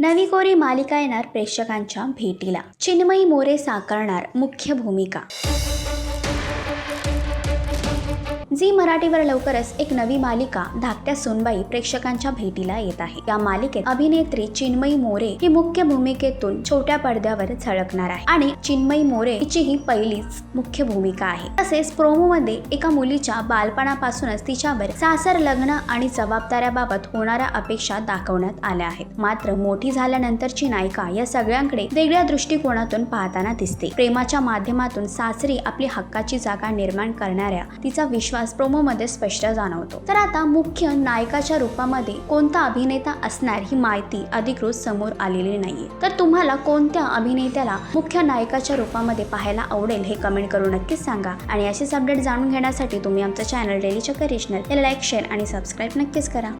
नवी कोरी मालिका येणार प्रेक्षकांच्या भेटीला. चिन्मयी मोरे साकारणार मुख्य भूमिका. झी मराठीवर लवकरच एक नवी मालिका धाकट्या सूनबाई प्रेक्षकांच्या भेटीला येत आहे. या मालिकेत अभिनेत्री चिन्मयी मोरे ही मुख्य भूमिकेतून छोट्या पडद्यावर झळकणार आहे आणि चिन्मयी मोरे हिची ही पहिलीच मुख्य भूमिका आहे. तसेच प्रोमो मध्ये एका मुलीच्या बालपणापासूनच तिच्यावर सासर लग्न आणि जबाबदाऱ्याबाबत होणाऱ्या अपेक्षा दाखवण्यात आल्या आहेत. मात्र मोठी झाल्यानंतरची नायिका या सगळ्यांकडे वेगळ्या दृष्टिकोनातून पाहताना दिसते. प्रेमाच्या माध्यमातून सासरी आपली हक्काची जागा निर्माण करणाऱ्या तिचा विश्वास प्रोमो मध्ये स्पष्ट जाणवतो. तर आता मुख्य नायकाच्या रूपामध्ये कोणता अभिनेता असणार ही माहिती अधिकृत समोर आलेली नाहीये. तर तुम्हाला कोणत्या अभिनेत्याला मुख्य नायकाच्या रूपामध्ये पाहायला आवडेल हे कमेंट करून नक्कीच सांगा. आणि असेच अपडेट जाणून घेण्यासाठी तुम्ही आमचं चॅनल डेली चक्कर रिजनल याला लाईक, शेअर आणि सबस्क्राईब नक्कीच करा.